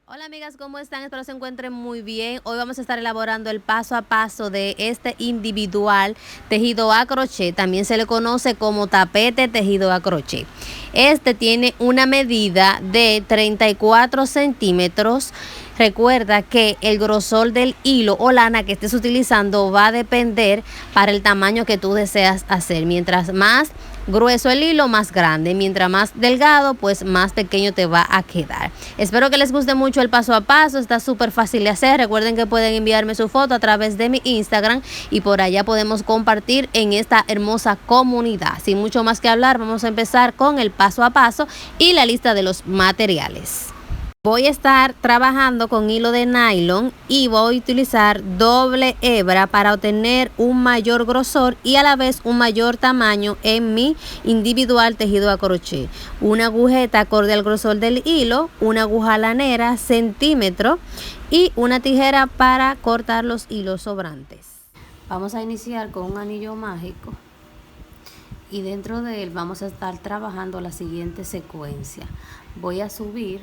Hola amigas, ¿cómo están? Espero se encuentren muy bien. Hoy vamos a estar elaborando el paso a paso de este individual tejido a crochet. También se le conoce como tapete tejido a crochet. Este tiene una medida de 34 centímetros. Recuerda que el grosor del hilo o lana que estés utilizando va a depender para el tamaño que tú deseas hacer. Mientras más grueso el hilo, más grande. Mientras más delgado, pues más pequeño te va a quedar. Espero que les guste mucho el paso a paso. Está súper fácil de hacer. Recuerden que pueden enviarme su foto a través de mi Instagram y por allá podemos compartir en esta hermosa comunidad. Sin mucho más que hablar, vamos a empezar con el paso a paso y la lista de los materiales. Voy a estar trabajando con hilo de nylon y voy a utilizar doble hebra para obtener un mayor grosor y a la vez un mayor tamaño en mi individual tejido a crochet. Una agujeta acorde al grosor del hilo, una aguja lanera centímetro y una tijera para cortar los hilos sobrantes. Vamos a iniciar con un anillo mágico y dentro de él vamos a estar trabajando la siguiente secuencia. Voy a subir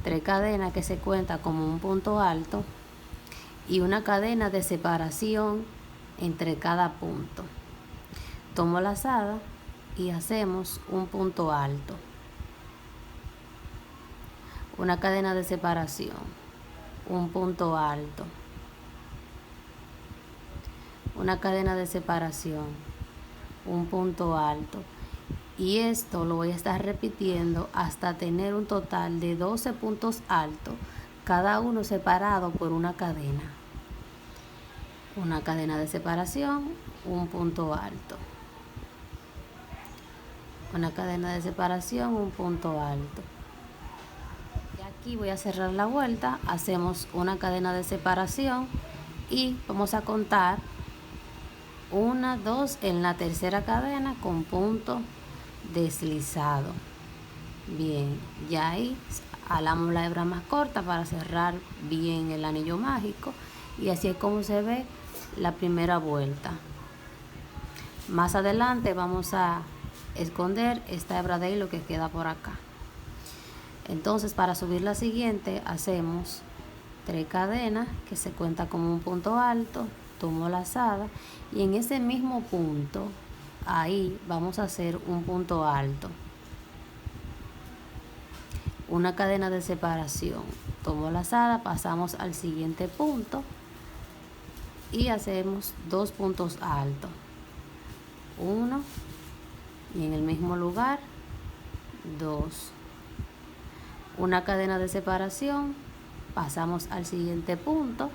3 cadenas que se cuenta como un punto alto y una cadena de separación entre cada punto. Tomo la lazada y hacemos un punto alto, una cadena de separación, un punto alto, una cadena de separación, un punto alto. Y esto lo voy a estar repitiendo hasta tener un total de 12 puntos altos, cada uno separado por una cadena. Una cadena de separación, un punto alto. Una cadena de separación, un punto alto. Y aquí voy a cerrar la vuelta, hacemos una cadena de separación y vamos a contar 1, 2 en la tercera cadena con punto deslizado. Bien, ya ahí jalamos la hebra más corta para cerrar bien el anillo mágico y así es como se ve la primera vuelta. Más adelante vamos a esconder esta hebra de hilo que queda por acá. Entonces, para subir la siguiente hacemos 3 cadenas que se cuenta como un punto alto, tomo la lazada y en ese mismo punto ahí vamos a hacer un punto alto, una cadena de separación, tomo la lazada, pasamos al siguiente punto y hacemos 2 puntos altos, uno y en el mismo lugar 2, una cadena de separación, pasamos al siguiente punto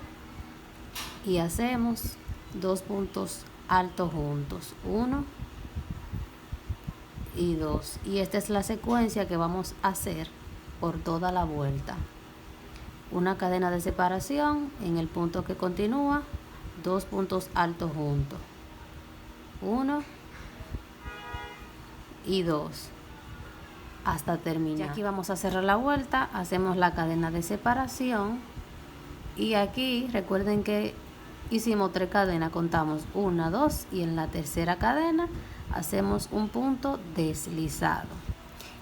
y hacemos 2 puntos altos juntos, 1 y 2, y esta es la secuencia que vamos a hacer por toda la vuelta. Una cadena de separación en el punto que continúa, 2 puntos altos juntos, 1 y 2 hasta terminar. Y aquí vamos a cerrar la vuelta, hacemos la cadena de separación y aquí recuerden que hicimos 3 cadenas, contamos 1, 2 y en la tercera cadena hacemos un punto deslizado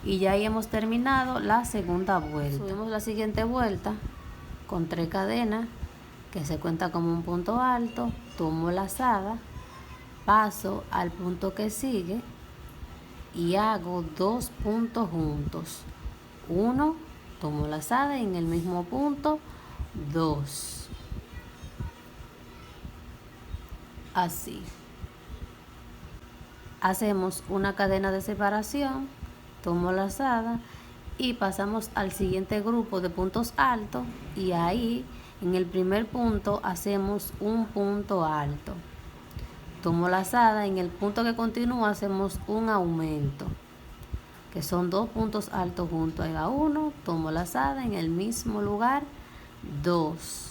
y ya ahí hemos terminado la segunda vuelta. Subimos la siguiente vuelta con 3 cadenas que se cuenta como un punto alto, tomo la lazada, paso al punto que sigue y hago 2 puntos juntos, 1, tomo la lazada y en el mismo punto 2, así. Hacemos una cadena de separación, tomo la lazada y pasamos al siguiente grupo de puntos altos y ahí en el primer punto hacemos un punto alto, tomo la lazada, en el punto que continúa hacemos un aumento que son 2 puntos altos juntos, ahí va 1, tomo la lazada, en el mismo lugar 2,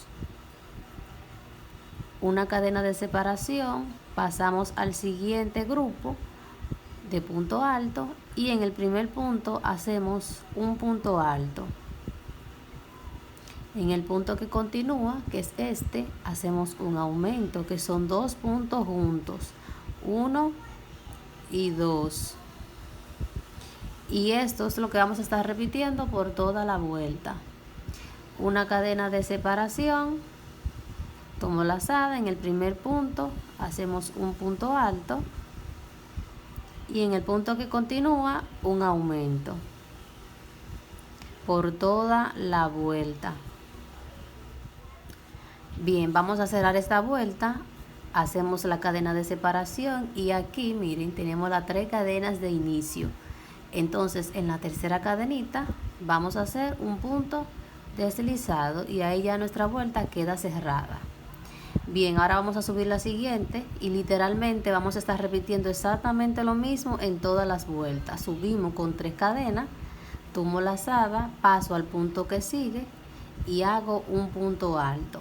una cadena de separación, pasamos al siguiente grupo de punto alto y en el primer punto hacemos un punto alto, en el punto que continúa, que es este, hacemos un aumento que son 2 puntos juntos, 1 y 2, y esto es lo que vamos a estar repitiendo por toda la vuelta. una cadena de separación, tomo lazada, en el primer punto hacemos un punto alto y en el punto que continúa un aumento por toda la vuelta. Bien, vamos a cerrar esta vuelta, hacemos la cadena de separación y aquí miren tenemos las 3 cadenas de inicio. Entonces en la tercera cadenita vamos a hacer un punto deslizado y ahí ya nuestra vuelta queda cerrada. Bien, ahora vamos a subir la siguiente y literalmente vamos a estar repitiendo exactamente lo mismo en todas las vueltas. Subimos con 3 cadenas, tomo lazada, paso al punto que sigue y hago un punto alto.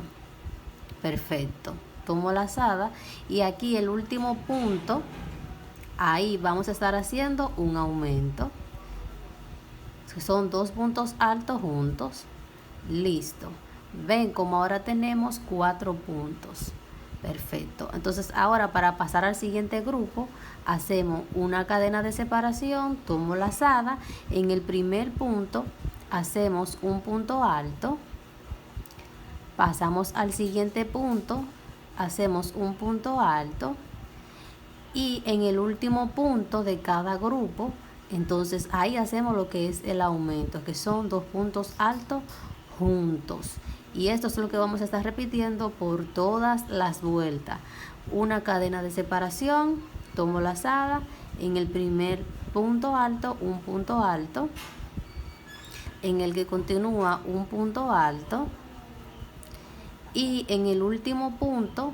Perfecto, tomo lazada y aquí el último punto, ahí vamos a estar haciendo un aumento. Son 2 puntos altos juntos. Listo. Ven como ahora tenemos 4 puntos. Perfecto. Entonces ahora para pasar al siguiente grupo hacemos una cadena de separación, tomo lazada, en el primer punto hacemos un punto alto, pasamos al siguiente punto, hacemos un punto alto y en el último punto de cada grupo, entonces ahí hacemos lo que es el aumento, que son 2 puntos altos juntos. Y esto es lo que vamos a estar repitiendo por todas las vueltas. Una cadena de separación, tomo lazada, en el primer punto alto, un punto alto, en el que continúa un punto alto y en el último punto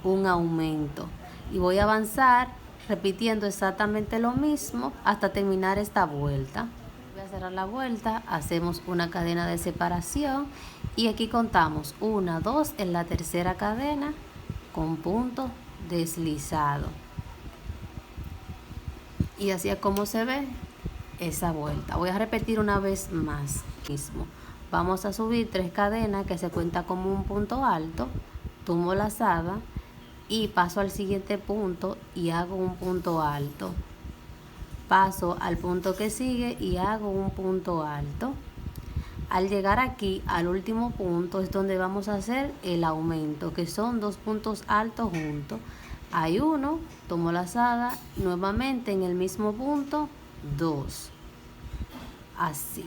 un aumento. Y voy a avanzar repitiendo exactamente lo mismo hasta terminar esta vuelta. Voy a cerrar la vuelta, hacemos una cadena de separación y aquí contamos 1, 2 en la tercera cadena con punto deslizado. Y así es como se ve esa vuelta. Voy a repetir una vez más mismo. Vamos a subir 3 cadenas que se cuenta como un punto alto, tomo lazada y paso al siguiente punto y hago un punto alto. Paso al punto que sigue y hago un punto alto. Al llegar aquí al último punto es donde vamos a hacer el aumento, que son 2 puntos altos juntos. Hay uno, tomo lazada, nuevamente en el mismo punto, 2. Así.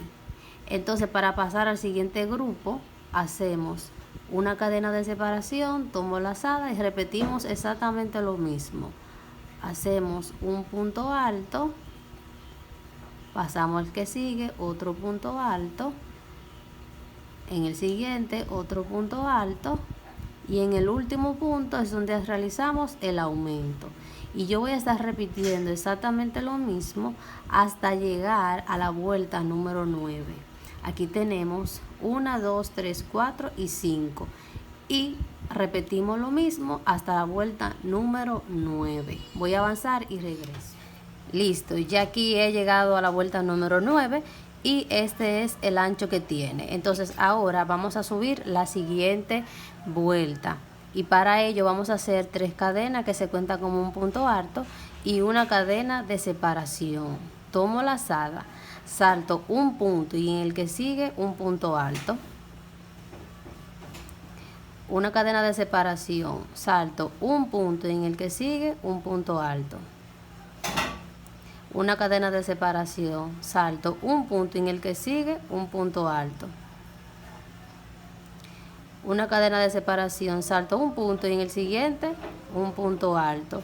Entonces para pasar al siguiente grupo hacemos una cadena de separación, tomo lazada y repetimos exactamente lo mismo. Hacemos un punto alto, pasamos al que sigue, otro punto alto, en el siguiente otro punto alto y en el último punto es donde realizamos el aumento. Y yo voy a estar repitiendo exactamente lo mismo hasta llegar a la vuelta número 9. Aquí tenemos 1, 2, 3, 4 y 5. Y repetimos lo mismo hasta la vuelta número 9. Voy a avanzar y regreso. Listo, ya aquí he llegado a la vuelta número 9 y este es el ancho que tiene. Entonces ahora vamos a subir la siguiente vuelta. Y para ello vamos a hacer 3 cadenas que se cuentan como un punto alto y una cadena de separación. Tomo lazada, salto un punto y en el que sigue un punto alto. Una cadena de separación, salto un punto y en el que sigue un punto alto. Una cadena de separación, salto un punto y en el que sigue un punto alto. Una cadena de separación, salto un punto y en el siguiente un punto alto.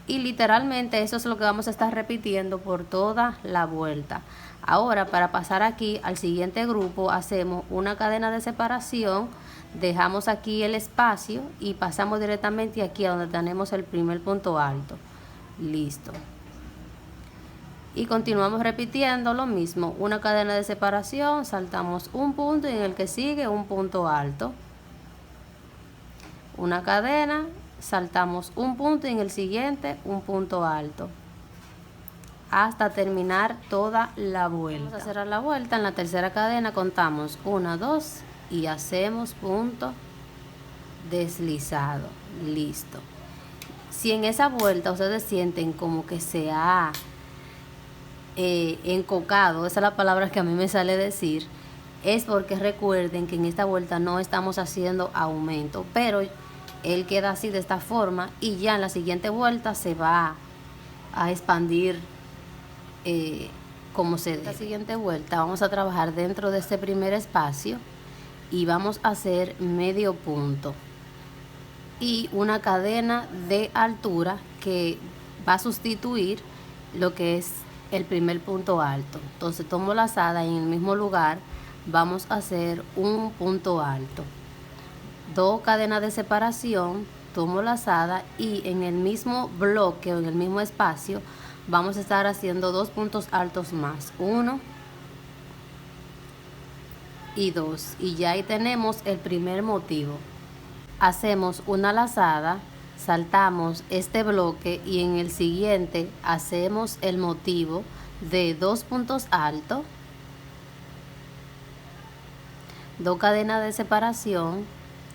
Y literalmente eso es lo que vamos a estar repitiendo por toda la vuelta. Ahora para pasar aquí al siguiente grupo hacemos una cadena de separación, dejamos aquí el espacio y pasamos directamente aquí a donde tenemos el primer punto alto. Listo. Y continuamos repitiendo lo mismo, una cadena de separación, saltamos un punto y en el que sigue un punto alto. Una cadena, saltamos un punto y en el siguiente un punto alto. Hasta terminar toda la vuelta. Vamos a cerrar la vuelta, en la tercera cadena contamos 1, 2 y hacemos punto deslizado. Listo. Si en esa vuelta ustedes sienten como que se ha encocado, esa es la palabra que a mí me sale decir, es porque recuerden que en esta vuelta no estamos haciendo aumento, pero él queda así de esta forma y ya en la siguiente vuelta se va a expandir como se debe. La siguiente vuelta vamos a trabajar dentro de este primer espacio y vamos a hacer medio punto y una cadena de altura que va a sustituir lo que es el primer punto alto. Entonces tomo lazada y en el mismo lugar vamos a hacer un punto alto, 2 cadenas de separación, tomo lazada y en el mismo bloque o en el mismo espacio vamos a estar haciendo 2 puntos altos más, 1 y 2, y ya ahí tenemos el primer motivo. Hacemos una lazada, saltamos este bloque y en el siguiente hacemos el motivo de 2 puntos altos, 2 cadenas de separación,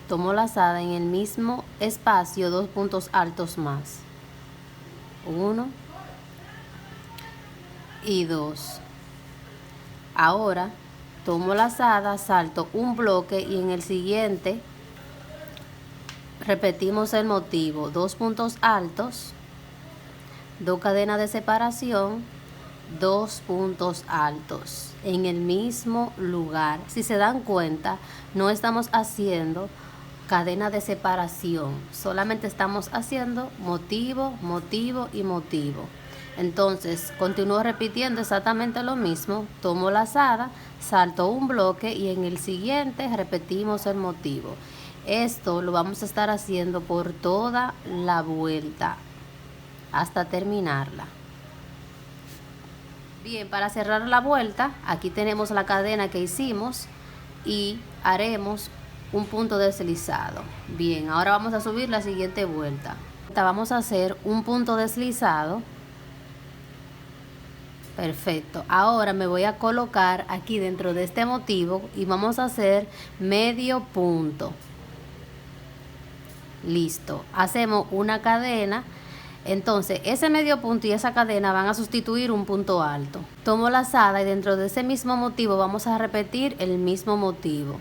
tomo lazada en el mismo espacio, 2 puntos altos más, 1 y 2. Ahora tomo lazada, salto un bloque y en el siguiente repetimos el motivo, 2 puntos altos, 2 cadenas de separación, 2 puntos altos en el mismo lugar. Si se dan cuenta, no estamos haciendo cadena de separación, solamente estamos haciendo motivo, motivo y motivo. Entonces continúo repitiendo exactamente lo mismo, tomo lazada, salto un bloque y en el siguiente repetimos el motivo. Esto lo vamos a estar haciendo por toda la vuelta hasta terminarla. Bien, para cerrar la vuelta, aquí tenemos la cadena que hicimos y haremos un punto deslizado. Bien, ahora vamos a subir la siguiente vuelta. Vamos a hacer un punto deslizado. Perfecto. Ahora me voy a colocar aquí dentro de este motivo y vamos a hacer medio punto. Listo. Hacemos una cadena. Entonces ese medio punto y esa cadena van a sustituir un punto alto. Tomo lazada y dentro de ese mismo motivo vamos a repetir el mismo motivo.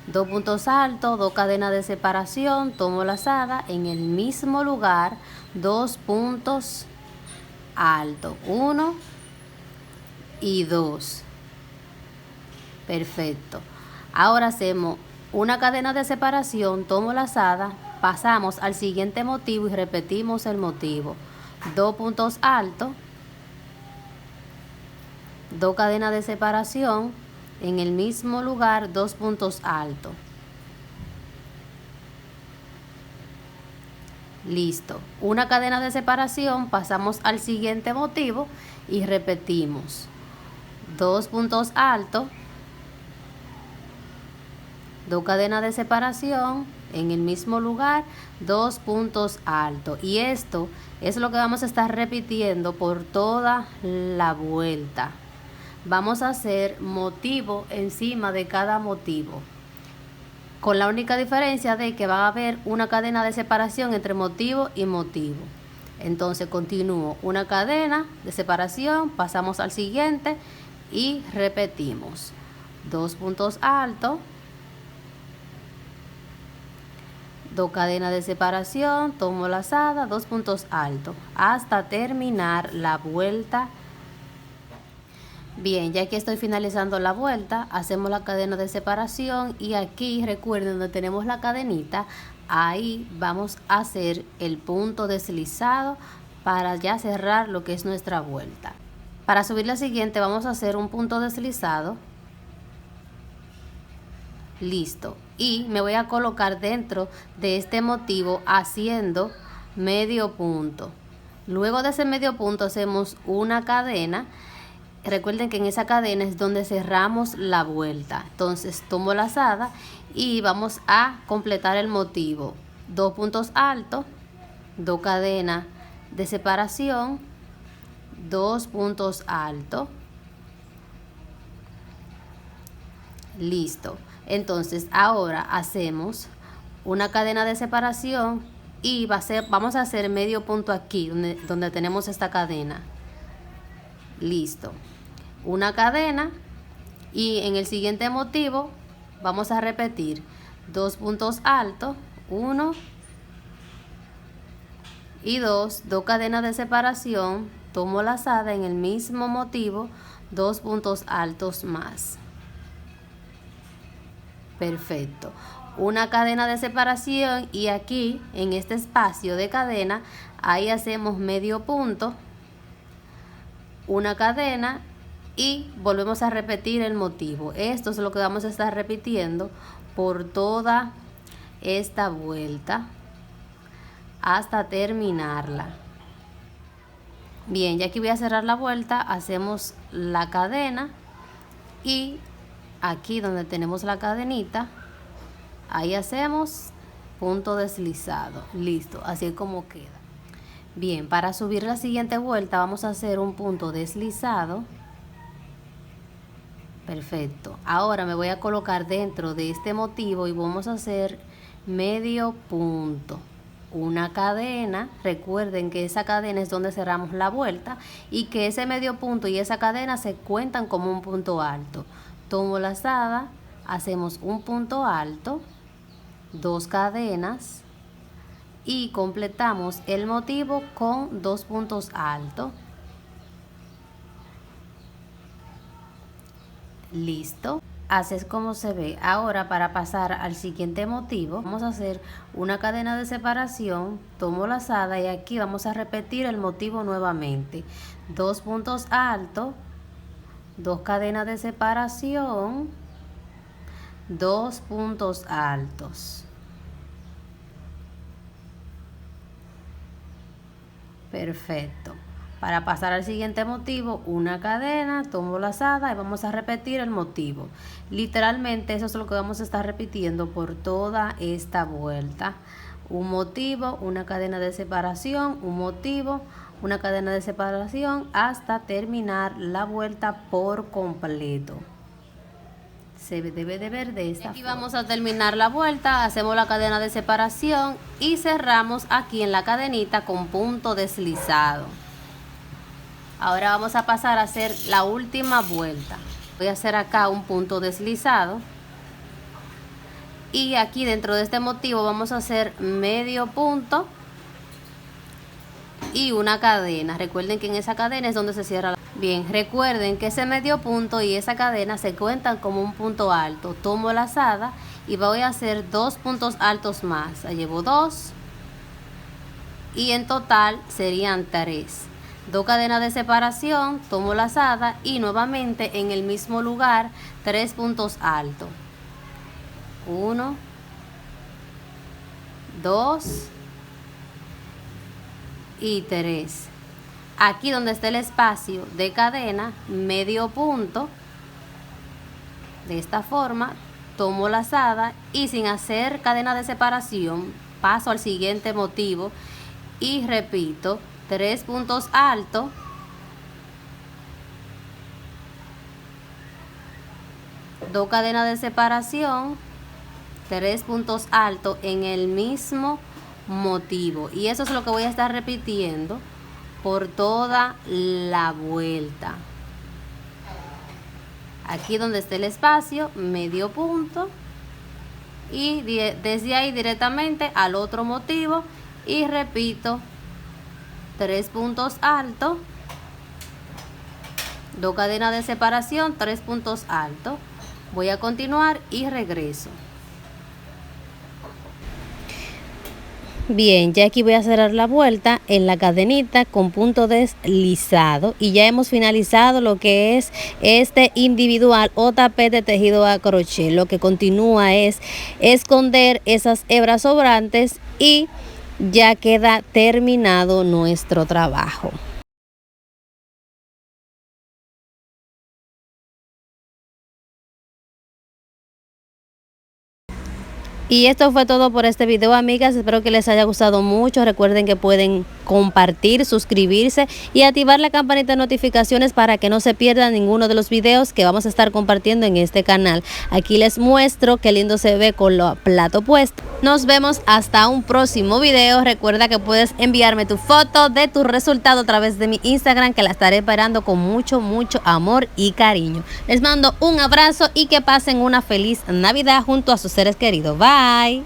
2 puntos altos, 2 cadenas de separación, tomo lazada en el mismo lugar, 2 puntos altos, 1 y 2. Perfecto. Ahora hacemos una cadena de separación, tomo lazada, pasamos al siguiente motivo y repetimos el motivo, 2 puntos altos, 2 cadenas de separación, en el mismo lugar 2 puntos altos. Listo. Una cadena de separación, pasamos al siguiente motivo y repetimos 2 puntos altos, 2 cadenas de separación, en el mismo lugar 2 puntos altos. Y esto es lo que vamos a estar repitiendo por toda la vuelta. Vamos a hacer motivo encima de cada motivo, con la única diferencia de que va a haber una cadena de separación entre motivo y motivo. Entonces continúo una cadena de separación, pasamos al siguiente y repetimos 2 puntos altos, 2 cadenas de separación, tomo lazada, 2 puntos altos hasta terminar la vuelta. Bien, ya que estoy finalizando la vuelta, hacemos la cadena de separación y aquí recuerden donde tenemos la cadenita, ahí vamos a hacer el punto deslizado para ya cerrar lo que es nuestra vuelta. Para subir la siguiente vamos a hacer un punto deslizado. Listo. Y me voy a colocar dentro de este motivo haciendo medio punto. Luego de ese medio punto hacemos una cadena. Recuerden que en esa cadena es donde cerramos la vuelta. Entonces tomo lazada y vamos a completar el motivo. 2 puntos altos, 2 cadenas de separación, 2 puntos altos. Listo. Entonces ahora hacemos una cadena de separación y vamos a hacer medio punto aquí donde tenemos esta cadena. Listo. Una cadena, Y en el siguiente motivo vamos a repetir 2 puntos altos, 1 y 2 cadenas de separación, tomo lazada en el mismo motivo, 2 puntos altos más. Perfecto. Una cadena de separación y aquí en este espacio de cadena ahí hacemos medio punto, una cadena y volvemos a repetir el motivo. Esto es lo que vamos a estar repitiendo por toda esta vuelta hasta terminarla. Bien, ya aquí voy a cerrar la vuelta, hacemos la cadena y aquí donde tenemos la cadenita, ahí hacemos punto deslizado. Listo, así es como queda. Bien, para subir la siguiente vuelta vamos a hacer un punto deslizado. Perfecto. Ahora me voy a colocar dentro de este motivo y vamos a hacer medio punto. Una cadena, recuerden que esa cadena es donde cerramos la vuelta y que ese medio punto y esa cadena se cuentan como un punto alto. Tomo lazada, hacemos un punto alto, 2 cadenas y completamos el motivo con 2 puntos altos. Listo. Así es como se ve. Ahora para pasar al siguiente motivo vamos a hacer una cadena de separación, tomo lazada y aquí vamos a repetir el motivo nuevamente. 2 puntos altos, 2 cadenas de separación, 2 puntos altos. Perfecto. Para pasar al siguiente motivo, una cadena, tomo lazada y vamos a repetir el motivo. Literalmente eso es lo que vamos a estar repitiendo por toda esta vuelta. Un motivo, una cadena de separación, un motivo, una cadena de separación hasta terminar la vuelta por completo. Se debe de ver de esta forma. Aquí vamos a terminar la vuelta, hacemos la cadena de separación y cerramos aquí en la cadenita con punto deslizado. Ahora vamos a pasar a hacer la última vuelta. Voy a hacer acá un punto deslizado y aquí dentro de este motivo vamos a hacer medio punto y una cadena. Recuerden que en esa cadena es donde se cierra. Bien, recuerden que ese medio punto y esa cadena se cuentan como un punto alto. Tomo lazada y voy a hacer 2 puntos altos más. Llevo 2 y en total serían 3. 2 cadenas de separación, tomo lazada y nuevamente en el mismo lugar 3 puntos altos. 1, 2 y 3. Aquí donde está el espacio de cadena, medio punto, de esta forma, tomo lazada y sin hacer cadena de separación, paso al siguiente motivo y repito 3 puntos altos, 2 cadenas de separación, 3 puntos altos en el mismo motivo. Y eso es lo que voy a estar repitiendo por toda la vuelta. Aquí donde esté el espacio, medio punto y desde ahí directamente al otro motivo y repito 3 puntos altos, 2 cadenas de separación, 3 puntos altos. Voy a continuar y regreso. Bien, ya aquí voy a cerrar la vuelta en la cadenita con punto deslizado y ya hemos finalizado lo que es este individual o tapete tejido a crochet. Lo que continúa es esconder esas hebras sobrantes y ya queda terminado nuestro trabajo. Y esto fue todo por este video, amigas. Espero que les haya gustado mucho. Recuerden que pueden compartir, suscribirse y activar la campanita de notificaciones para que no se pierdan ninguno de los videos que vamos a estar compartiendo en este canal. Aquí les muestro qué lindo se ve con lo plato puesto. Nos vemos hasta un próximo video. Recuerda que puedes enviarme tu foto de tu resultado a través de mi Instagram, que la estaré esperando con mucho amor y cariño. Les mando un abrazo y que pasen una feliz Navidad junto a sus seres queridos. Bye.